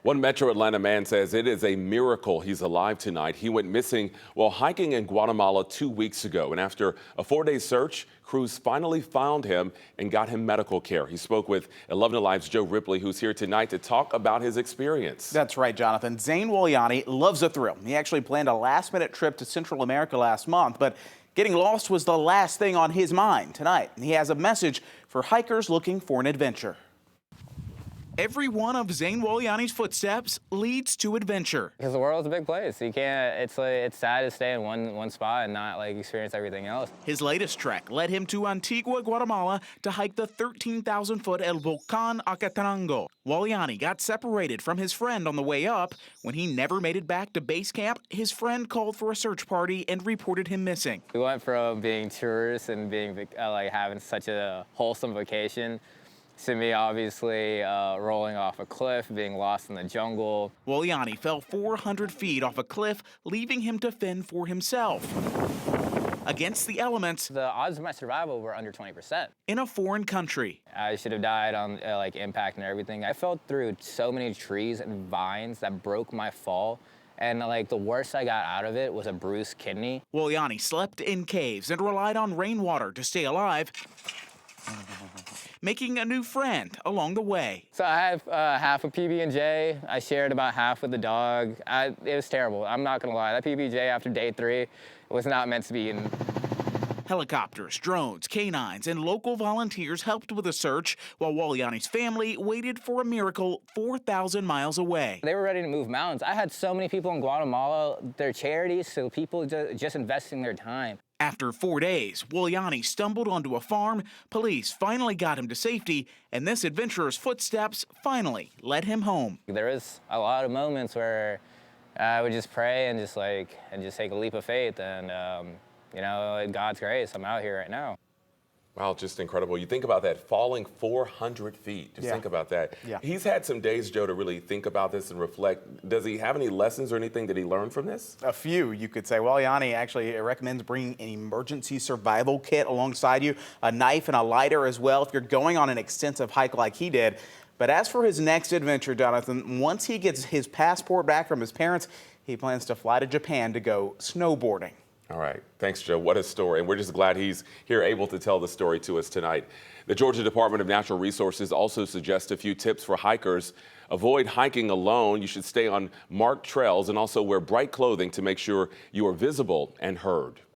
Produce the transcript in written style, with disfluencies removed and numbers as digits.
One Metro Atlanta man says it is a miracle he's alive tonight. He went missing while hiking in Guatemala 2 weeks ago. And after a 4-day search, crews finally found him and got him medical care. He spoke with 11 Alive's Joe Ripley, who's here tonight to talk about his experience. That's right, Jonathan. Zain Waliany loves a thrill. He actually planned a last-minute trip to Central America last month, but getting lost was the last thing on his mind tonight. He has a message for hikers looking for an adventure. Every one of Zain Waliany's footsteps leads to adventure. Because the world's a big place. You can't. It's sad to stay in one spot and not experience everything else. His latest trek led him to Antigua, Guatemala, to hike the 13,000-foot El Volcán Acatenango. Waliany got separated from his friend on the way up. When he never made it back to base camp, his friend called for a search party and reported him missing. We went from being tourists and being having such a wholesome vacation to me, obviously, rolling off a cliff, being lost in the jungle. Waliany fell 400 feet off a cliff, leaving him to fend for himself. Against the elements, The odds of my survival were under 20%. in a foreign country. I should have died on impact and everything. I fell through so many trees and vines that broke my fall. And the worst I got out of it was a bruised kidney. Waliany slept in caves and relied on rainwater to stay alive, making a new friend along the way. So I have half a PB&J. I shared about half with the dog. It was terrible. I'm not gonna lie. That PB&J after day 3 was not meant to be eaten. Helicopters, drones, canines, and local volunteers helped with the search, while Waliany's family waited for a miracle 4,000 miles away. They were ready to move mountains. I had so many people in Guatemala, their charities, so people just investing their time. After 4 days, Waliany stumbled onto a farm. Police finally got him to safety, and this adventurer's footsteps finally led him home. There was a lot of moments where I would just pray and just take a leap of faith, and in God's grace, I'm out here right now. Wow, just incredible. You think about that, falling 400 feet. Just think about that. Yeah. He's had some days, Joe, to really think about this and reflect. Does he have any lessons or anything that he learned from this? A few, you could say. Waliany actually recommends bringing an emergency survival kit alongside you, a knife and a lighter as well if you're going on an extensive hike like he did. But as for his next adventure, Jonathan, once he gets his passport back from his parents, he plans to fly to Japan to go snowboarding. All right. Thanks, Joe. What a story. And we're just glad he's here able to tell the story to us tonight. The Georgia Department of Natural Resources also suggests a few tips for hikers. Avoid hiking alone. You should stay on marked trails and also wear bright clothing to make sure you are visible and heard.